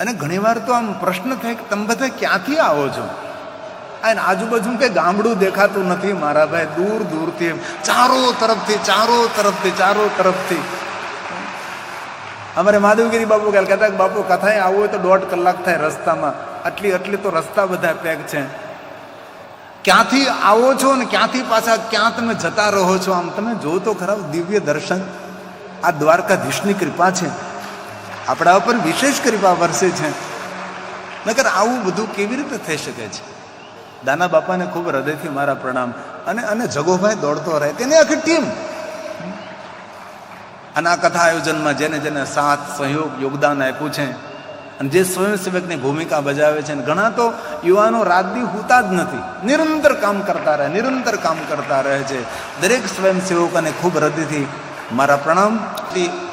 અને ઘણીવાર તો આમ પ્રશ્ન થાય કે તમે બધા ક્યાંથી આવો છો? અને આજુબાજુ કંઈ ગામડું દેખાતું નથી મારા ભાઈ, દૂર દૂરથી ચારો તરફથી. અમારે માધવગીરી બાપુ કહેતા બાપુ કથાએ આવવું હોય તો 1.5 કલાક થાય રસ્તામાં, આટલી તો રસ્તા બધા પેક છે. ક્યાંથી આવો છો ને ક્યાંથી પાછા ક્યાં તમે જતા રહો છો? આમ તમે જો તો ખરા દિવ્ય દર્શન. આ દ્વારકાધીશની કૃપા છે, આપણા ઉપર વિશેષ કૃપા વરસે છે. નકર આવું બધું કેવી રીતે થઈ શકે છે? દાના બાપાને ખૂબ હૃદયથી મારા પ્રણામ. અને જગોભાઈ દોડતો રહે, તેની આખી ટીમ. અને આ કથા આયોજનમાં જેને સાથ સહયોગ યોગદાન આપ્યું છે અને જે સ્વયંસેવકની ભૂમિકા ભજાવે છે, ઘણા તો યુવાનો રાતદી હોતા જ નથી, નિરંતર કામ કરતા રહે છે. દરેક સ્વયંસેવકોને ખૂબ હૃદયથી મારા પ્રણામ.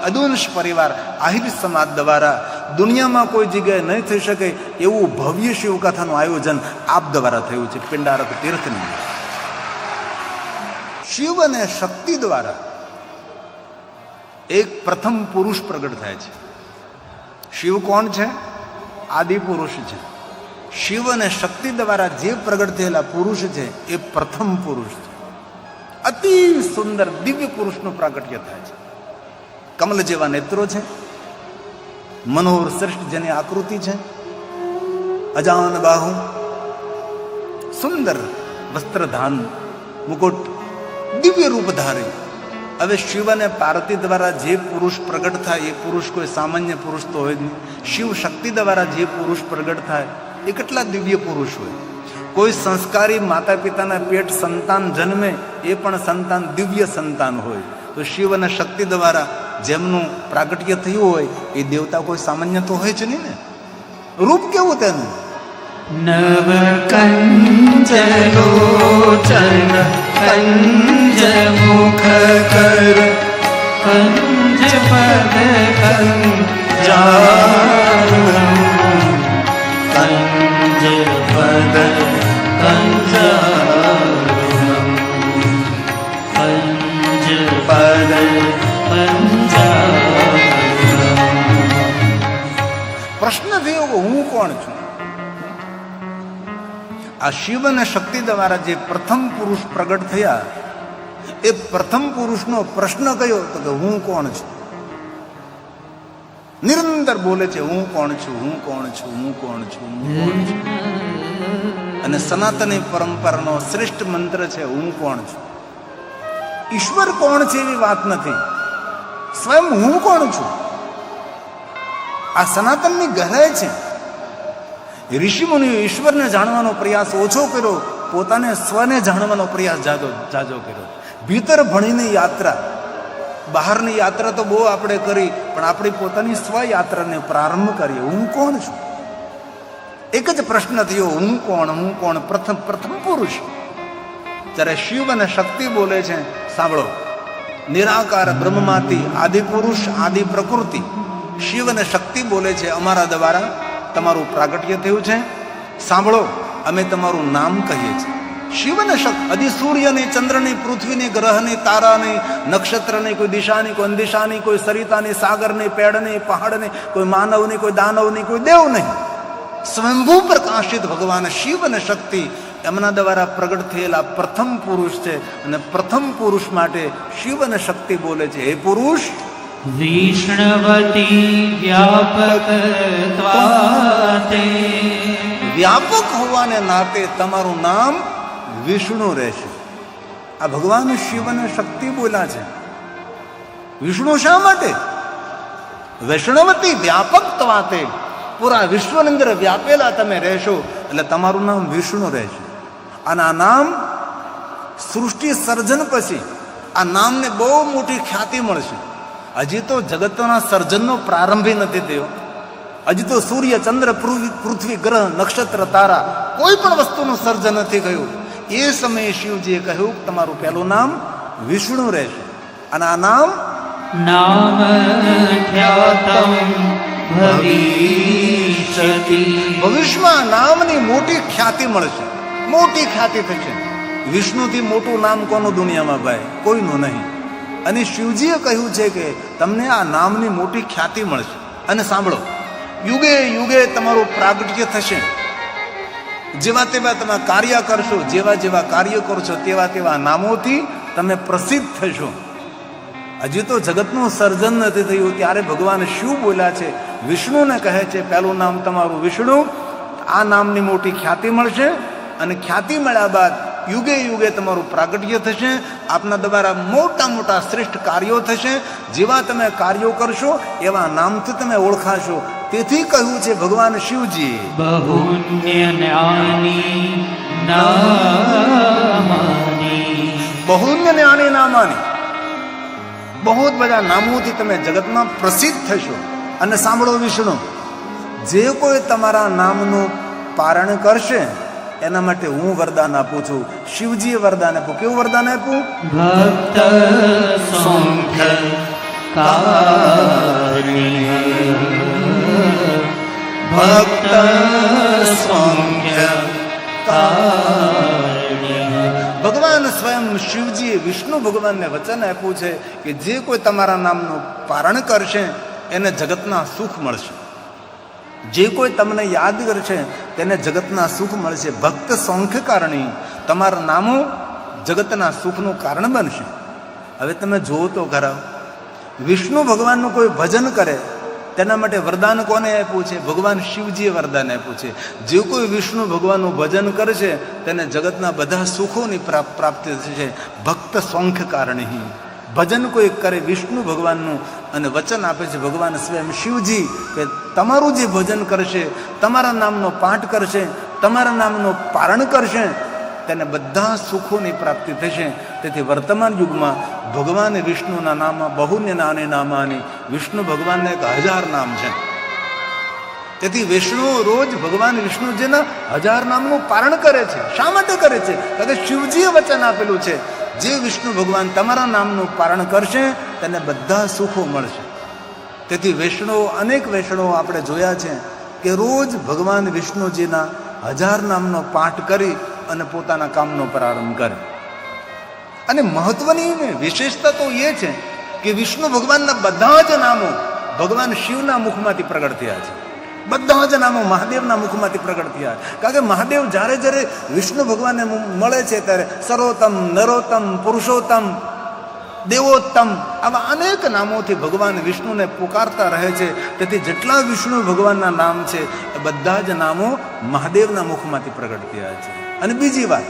અદુંશ પરિવાર આહિર સમાજ દ્વારા દુનિયામાં કોઈ જગ્યાએ નહીં થઈ શકે એવું ભવ્ય શિવકથાનું આયોજન આપ દ્વારા થયું છે. પિંડારક તીર્થની શિવ અને શક્તિ દ્વારા એક પ્રથમ પુરુષ પ્રગટ થાય છે. શિવ કોણ છે? આદિ પુરુષ છે. શિવ અને શક્તિ દ્વારા જે પ્રગટ થયેલા પુરુષ છે એ પ્રથમ પુરુષ છે. અતિ સુંદર દિવ્ય પુરુષનું પ્રાગટ્ય થાય છે. કમલ જેવા નેત્રો છે, મનોહર શ્રેષ્ઠ જેની આકૃતિ છે, અજાન બાહુ, સુંદર વસ્ત્રધાન, મુકુટ, દિવ્ય રૂપ ધારે. હવે શિવ અને પાર્વતી દ્વારા જે પુરુષ પ્રગટ થાય એ પુરુષ કોઈ સામાન્ય પુરુષ તો હોય જ નહીં. શિવ શક્તિ દ્વારા જે પુરુષ પ્રગટ થાય એ કેટલા દિવ્ય પુરુષ હોય. કોઈ સંસ્કારી માતા પિતાના પેટ સંતાન જન્મે એ પણ સંતાન દિવ્ય સંતાન હોય. તો શિવ અને શક્તિ દ્વારા જેમનું પ્રાગટ્ય થયું હોય એ દેવતા કોઈ સામાન્ય તો હોય જ નહીં ને. રૂપ કેવું તેનું? નવ કંજલોચન કંજ મુખ કર કંજ પદ કંજારણમ કંજ પદ કંજારણમ કંજ પદ કંજારણમ. પ્રશ્ન થયો કે હું કોણ છું? આ શિવ અને શક્તિ દ્વારા જે પ્રથમ પુરુષ પ્રગટ થયા એ પ્રથમ પુરુષનો પ્રશ્ન કયો તો કે હું કોણ છું? નિરંતર બોલે છે હું કોણ છું, હું કોણ છું, હું કોણ છું, હું કોણ છું. અને સનાતની પરંપરાનો શ્રેષ્ઠ મંત્ર છે હું કોણ છું. ઈશ્વર કોણ છે એવી વાત નથી, સ્વયં હું કોણ છું. આ સનાતનની ગહેરાઈ છે. ઋષિમુનિઓ ઈશ્વરને જાણવાનો પ્રયાસ ઓછો કર્યો, પોતાને સ્વને જાણવાનો પ્રયાસ જાજો કર્યો. ભીતર ભણીની યાત્રા, બહારની યાત્રા તો બહુ આપણે કરી, પણ આપણી પોતાની સ્વયાત્રાને પ્રારંભ કરીએ. હું કોણ છું? એક જ પ્રશ્ન થયો, હું કોણ? પ્રથમ પુરુષ. જ્યારે શિવ અને શક્તિ બોલે છે, સાંભળો, નિરાકાર બ્રહ્મમાંથી આદિ પુરુષ, આદિ પ્રકૃતિ. શિવ અને શક્તિ બોલે છે અમારા દ્વારા તમારું પ્રાગટ્ય થયું છે, સાંભળો, અમે તમારું નામ કહીએ છીએ. શિવ અને શક્તિ અધિ સૂર્યની, ચંદ્રની, પૃથ્વીની, ગ્રહની, તારાની, નક્ષત્રની, કોઈ દિશાની, કોઈ અંદિશાની, કોઈ સરિતાની, સાગરની, પેડની, પહાડની, કોઈ માનવની, કોઈ દાનવની, કોઈ દેવ નહીં. સ્વયંભૂ પ્રકાશિત ભગવાન શિવ અને શક્તિ એમના દ્વારા પ્રગટ થયેલા પ્રથમ પુરુષ છે. અને પ્રથમ પુરુષ માટે શિવ અને શક્તિ બોલે છે, હે પુરુષ, વિષ્ણવતી વ્યાપક ત્વાતે. વ્યાપક હોવાને નાતે તમારું નામ વિષ્ણુ રહેશે. આ ભગવાન શિવ અને શક્તિ બોલ્યા છે. વિષ્ણુ શા માટે? વૈષ્ણવતી વ્યાપક ત્વાતે, પૂરા વિશ્વની અંદર વ્યાપેલા તમે રહેશો એટલે તમારું નામ વિષ્ણુ રહેશે. અને આ નામ સૃષ્ટિ સર્જન પછી આ નામને બહુ મોટી ખ્યાતિ મળશે. હજી તો જગતના સર્જનનો પ્રારંભ નથી થયો. હજી તો સૂર્ય, ચંદ્ર, પૃથ્વી, ગ્રહ, નક્ષત્ર, તારા, કોઈ પણ વસ્તુનું સર્જન નથી થયું. એ સમયે શિવજીએ કહ્યું તમારું પહેલું નામ વિષ્ણુ રહેશે. અને આ નામ ભવિષ્યમાં નામની મોટી ખ્યાતિ મળશે, મોટી ખ્યાતિ થશે. વિષ્ણુથી મોટું નામ કોનું દુનિયામાં ભાઈ? કોઈનું નહીં. અને શિવજીએ કહ્યું છે કે તમને આ નામની મોટી ખ્યાતિ મળશે. અને સાંભળો, યુગે યુગે તમારું પ્રાગટ્ય થશે. જેવા તેવા તમે કાર્ય કરશો, જેવા જેવા કાર્ય કરશો તેવા તેવા નામોથી તમે પ્રસિદ્ધ થશો. હજી તો જગતનું સર્જન નથી થયું ત્યારે ભગવાન શિવ બોલ્યા છે, વિષ્ણુને કહે છે પહેલું નામ તમારું વિષ્ણુ. આ નામની મોટી ખ્યાતિ મળશે અને ખ્યાતિ મળ્યા બાદ યુગે યુગે તમારું પ્રાગટ્ય થશે. આપના દ્વારા મોટા મોટા શ્રેષ્ઠ કાર્યો થશે. જેવા તમે કાર્યો કરશો એવા નામથી તમે ઓળખાશો. તેથી કહ્યું છે ભગવાન શિવજી, બહુન્ય જ્ઞાની નામાની. બહુન્ય જ્ઞાની નામાની, બહુ જ બધા નામોથી તમે જગતમાં પ્રસિદ્ધ થશો. અને સાંભળો વિષ્ણુ, જે કોઈ તમારા નામનું પારણ કરશે એના માટે હું વરદાન આપું છું. શિવજીએ વરદાન આપ્યું. કેવું વરદાન આપ્યું? ભક્ત સંખ્ય કારણીય. ભક્ત સંખ્ય કારણીય. ભગવાન સ્વયં શિવજીએ વિષ્ણુ ભગવાનને વચન આપ્યું છે કે જે કોઈ તમારા નામનું પારણ કરશે એને જગતના સુખ મળશે. જે કોઈ તમને યાદ કરશે તેને જગતના સુખ મળશે. ભક્ત સંખ્ય કારણી, તમારા નામો જગતના સુખનું કારણ બનશે. હવે તમે જુઓ તો ખરા, વિષ્ણુ ભગવાનનું કોઈ ભજન કરે તેના માટે વરદાન કોને આપ્યું છે? ભગવાન શિવજીએ વરદાન આપ્યું છે. જે કોઈ વિષ્ણુ ભગવાનનું ભજન કરશે તેને જગતના બધા સુખોની પ્રાપ્તિ થશે. ભક્ત સંખ્ય કારણી. ભજન કોઈ કરે વિષ્ણુ ભગવાનનું અને વચન આપે છે ભગવાન સ્વયં શિવજી કે તમારું જે ભજન કરશે, તમારા નામનો પાઠ કરશે, તમારા નામનું પારણ કરશે તેને બધા સુખોની પ્રાપ્તિ થશે. તેથી વર્તમાન યુગમાં ભગવાન વિષ્ણુના નામમાં બહુન્ય નાની નામાની, વિષ્ણુ ભગવાનના 1000 નામ છે. તેથી વિષ્ણુ રોજ ભગવાન વિષ્ણુજીના 1000 નામનું પારણ કરે છે. શા માટે કરે છે? કારણ કે શિવજીએ વચન આપેલું છે જે વિષ્ણુ ભગવાન તમારા નામનું પારણ કરશે તેને બધા સુખો મળશે. તેથી વૈષ્ણવો, અનેક વૈષ્ણવો આપણે જોયા છે કે રોજ ભગવાન વિષ્ણુજીના 1000 નામનો પાઠ કરી અને પોતાના કામનો પ્રારંભ કરે. અને મહત્વની વિશેષતા તો એ છે કે વિષ્ણુ ભગવાનના બધા જ નામો ભગવાન શિવના મુખમાંથી પ્રગટ થયા છે. બધા જ નામો મહાદેવના મુખમાંથી પ્રગટ થયા. કારણ કે મહાદેવ જ્યારે જ્યારે વિષ્ણુ ભગવાનને મળે છે ત્યારે સર્વોત્તમ, નરોત્તમ, પુરુષોત્તમ, દેવોત્તમ આવા અનેક નામોથી ભગવાન વિષ્ણુને પુકારતા રહે છે. તેથી જેટલા વિષ્ણુ ભગવાનના નામ છે એ બધા જ નામો મહાદેવના મુખમાંથી પ્રગટ થયા છે. અને બીજી વાત,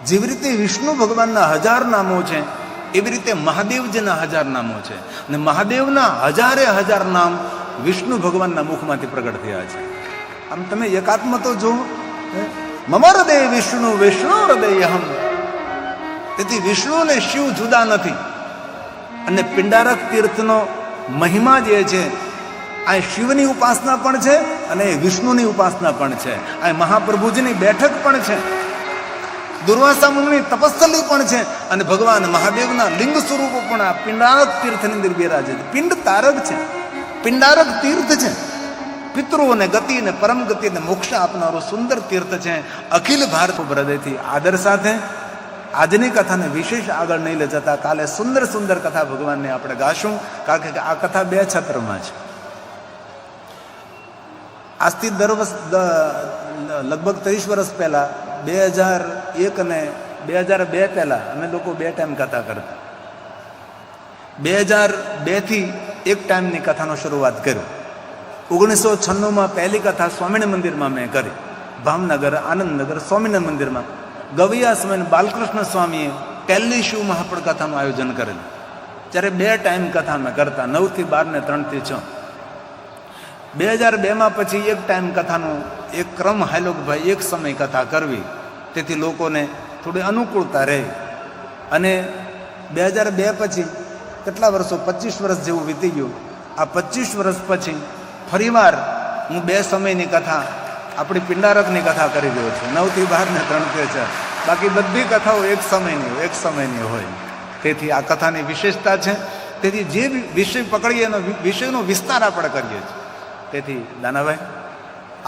જેવી રીતે વિષ્ણુ ભગવાનના 1000 નામો છે એવી રીતે મહાદેવજીના 1000 નામો છે. અને મહાદેવના 1000 નામ વિષ્ણુ ભગવાનના મુખમાંથી પ્રગટ થયા છે. આમ તમે એકાત્મ તો જો, મમ હૃદય વિષ્ણુ વિષ્ણુ હૃદયહમ. તેથી વિષ્ણુ અને શિવ જુદા નથી. અને પિંડારક તીર્થનો મહિમા જે છે આ શિવની ઉપાસના પણ છે અને વિષ્ણુની ઉપાસના પણ છે. આ મહાપ્રભુજીની બેઠક પણ છે, દુર્વાસા મુનિની તપસ્થલી પણ છે અને ભગવાન મહાદેવના લિંગ સ્વરૂપો પણ આ પિંડારક તીર્થની અંદર બિરાજે છે. પિંડ તારક છે, પિંડારક તીર્થ છે. પિતૃઓને ગતિ અને પરમ ગતિ અને મોક્ષ આપનારું સુંદર તીર્થ છે. અખિલ ભારત હૃદયથી આદર સાથે આજની કથાને વિશેષ આગળ નહીં લઈ જતા કાલે સુંદર સુંદર કથા ભગવાનને આપણે ગાશું. કારણ કે આ કથા 2 છત્રમાં છે. આજથી લગભગ 30 વર્ષ પહેલા 2001 અને 2002 પહેલા અમે લોકો 2 ટાઈમ કથા કરતા. 2002 થી 1 ટાઈમની કથાનો શરૂઆત કર્યો. 1996માં પહેલી કથા સ્વામિનારાયણ મંદિરમાં મેં કરી. ભાવનગર, આનંદનગર સ્વામિનારાયણ મંદિરમાં ગવૈયા સમય બાલકૃષ્ણ સ્વામીએ પહેલી શિવ મહાપડ કથાનું આયોજન કરેલું. ત્યારે 2 ટાઈમ કથા મેં કરતા, 9 થી 12 ને 3 થી 6. 2002માં પછી 1 ટાઈમ કથાનો એક ક્રમ હાલ્યો કે ભાઈ એક સમય કથા કરવી, તેથી લોકોને થોડી અનુકૂળતા રહે. અને 2002 પછી કેટલા વર્ષો, 25 વર્ષ જેવું વીતી ગયું. આ 25 વર્ષ પછી ફરીવાર હું 2 સમયની કથા આપણી પિંડારકની કથા કરી રહ્યો છું. 9 થી 12 ને 3 થી 6. બાકી બધી કથાઓ એક સમયની હોય. તેથી આ કથાની વિશેષતા છે. તેથી જે વિષય પકડીએ એનો વિષયનો વિસ્તાર આપણે કરીએ છીએ. તેથી દાનાભાઈ,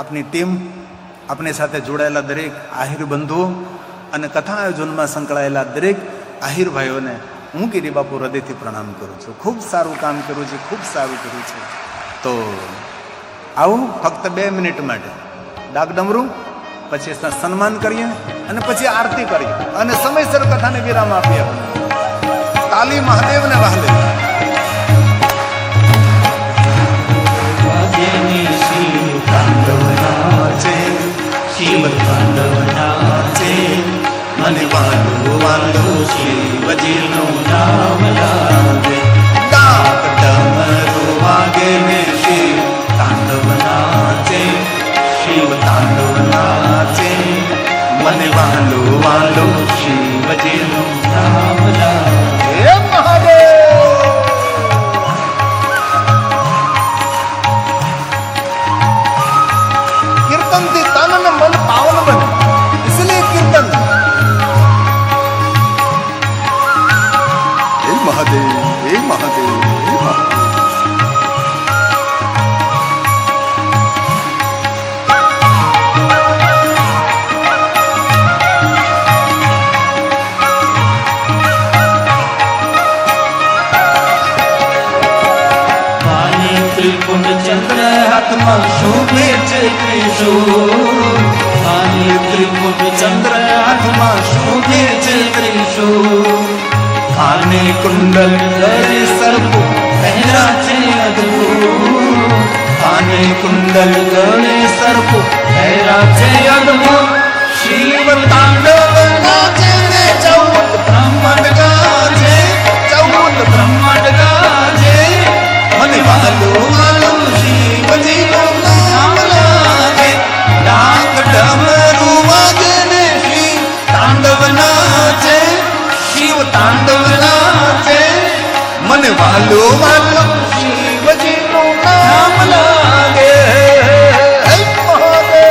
આપની ટીમ, આપણી સાથે જોડાયેલા દરેક આહિર બંધુઓ અને કથા આયોજનમાં સંકળાયેલા દરેક આહિર ભાઈઓને હું ગિરિબાપુ હૃદયથી પ્રણામ કરું છું. ખૂબ સારું કામ કર્યું છે, ખૂબ સારું કર્યું છે. તો આવું ફક્ત 2 મિનિટ માટે ડાક ડમરું, પછી સન્માન કરીએ અને પછી આરતી કરીએ અને સમયસર કથાને વિરામ આપીએ. તાલી મહાદેવને વહાલે. શિવ તાંડવ નાચે, મને વાલો વાલો શિવજીનું નામ લાગે. ડાક ડમરું વાગે ને શિવ તાંડવ નાચે, શિવ તાંડવ નાચે, મને વાલો વાલો શિવજીનું નામ લાગે. હે મહાદેવ. कीर्तन થી તન અને મન પાવન બને, इसलिए कीर्तन. હે મહાદેવ, હે મહાદેવ, હે મહાદેવ. ત્રિકુંડ ચંદ્ર હાથમાં શોભે છે ત્રિશૂળ. કાલે ત્રિકુંડ ચંદ્ર હાથમાં શોભે છે ત્રિશૂળ. કાને કુંડલ ગળે સર્પ પહેરા છે અદ્ભુત. કાને કુંડલ ગળે સર્પ પહેરા છે અદ્ભુત. શિવ તાંડવ નાચે ને 14 બ્રહ્માંડ ગાજે, 14 બ્રહ્માંડ ગાજે. મને વાલો વાલો શિવજીનું નામ લાગે. ડાક ડમરું વાગે ને શિવ તાંડવ નાચે, શિવ તાંડવ નાચે, મને વાલો વાલો શિવજીનું નામ લાગે. હે મહાદેવ,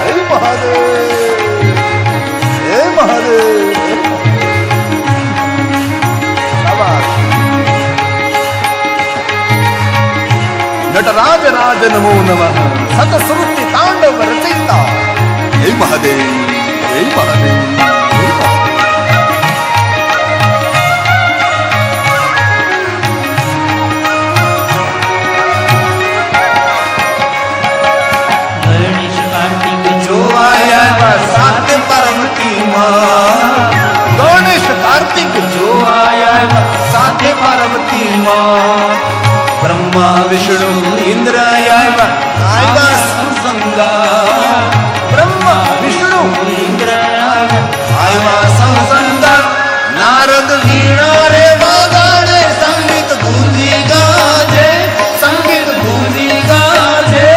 હે મહાદેવ, હે મહાદેવ. નટરાજ રાજ નમો નમઃ, સતસ્વૃત્તિ તાંડવ રચયિતા. હે મહાદેવ, હે મહાદેવ, હે મહાદેવ. ગણેશ કાર્તિક જોવાયા સાત પાર્વતીમાં. ગણેશ કાર્તિક જોવાયા સાથે પાર્વતીમાં. બ્રહ્મા વિષ્ણુ ઇન્દ્ર આવ્યા સંસંગા. બ્રહ્મા વિષ્ણુ ઇન્દ્ર આવ્યા સંસંગા. નારદ વીણા રે વગાડે, સંગીત ગુંજી ગાજે, સંગીત ગુંજી ગાજે.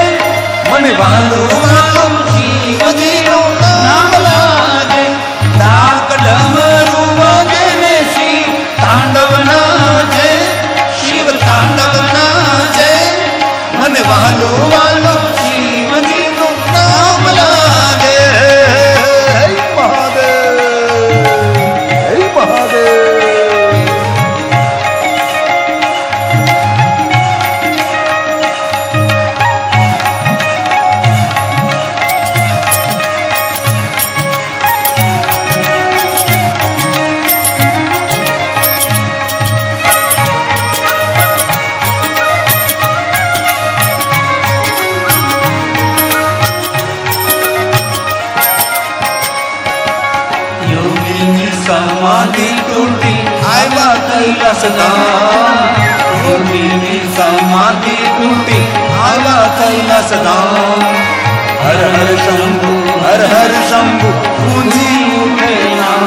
મને વાલો વાલો શિવજીનું નામ લાગે. ડાક ડમરું વાગે ને શિવ તાંડવ નાચે, શિવ તાંડવ નાચે, મને વાલો વાલો શિવજીનું નામ લાગે. હે મહાદેવ, હે મહાદેવ. યોગીની સમાધિ તૂટી આવ્યા કૈલાસધામ. યોગીની સમાધિ તૂટી આવ્યા કૈલાસધામ. હર હર શંભુ, હર હર શંભુ, ગુંજી ઉઠે નામ.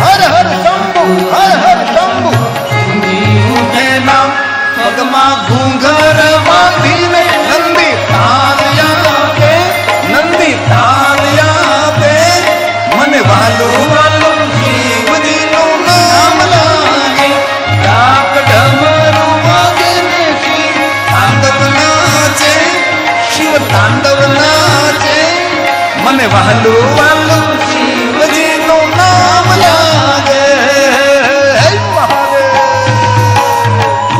હર હર શંભુ, હર હર શંભુ. ગુંજી ઉઠે નામ. પગમાં ઘૂંઘર બાંધીને નંદી તાલ્યા આપે, નંદી તાલ્યા આપે. મને વાલો વાલો શિવજીનું નામ લાગે. ડાક ડમરું વાગે ને શિવ તાંડવ નાચે, શિવ તાંડવ નાચે, મને વાલો વાલો શિવજીનું નામ લાગે. હે મહાદેવ,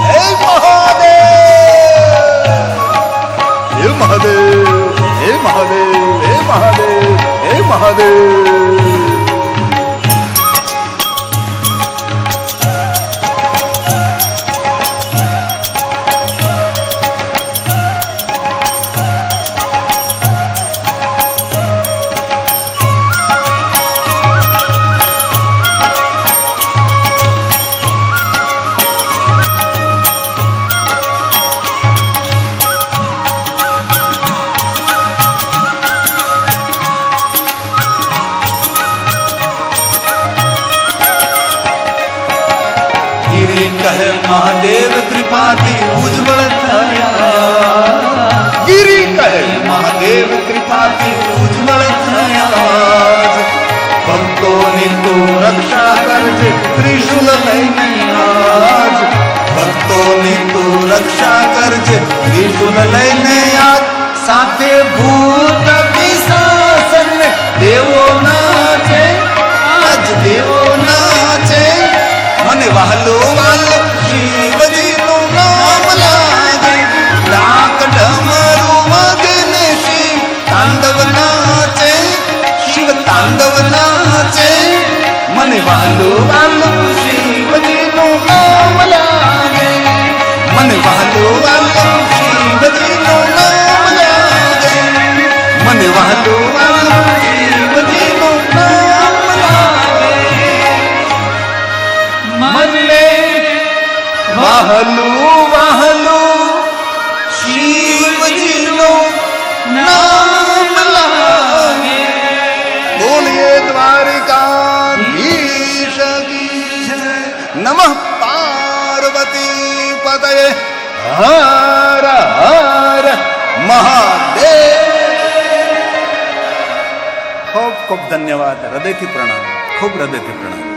હે મહાદેવ, હે મહાદેવ, હે મહાદેવ, હે મહાદેવ, હે મહાદેવ. કહે મહાદેવ કૃપાથી ઉજ્જવળ થયા, ગિરી કહે મહાદેવ કૃપાથી ઉજ્જવળ થયા. ભક્તોની તું રક્ષા કરજે ત્રિશુલ લઈને આજ, ભક્તોની તું રક્ષા કરજે ત્રિશુલ લઈને આજ. સાથે ભૂત પિશાચ ને દેવો નાચે, આજ દેવો નાચે. મને વહાલો વાલો શિવજીનું નામ લાગે, ડાક ડમરું વાગે ને શિવ તાંડવ નાચે, શિવ તાંડવ નાચે. મને વહાલો વાલો શિવજીનું નામ લાગે, મને વહાલો વાલો શિવજીનું નામ લાગે, મને વહાલો વાલો શિવજીનું નામ લાગે. મને વહાલું વહાલું શિવજીનું નામ લાગે. બોલીએ દ્વારિકાધીશ કી જય. નમઃ પાર્વતી પતયે હર હર મહાદેવ. ખૂબ ખૂબ ધન્યવાદ. હૃદયથી પ્રણામ, ખૂબ હૃદયથી પ્રણામ.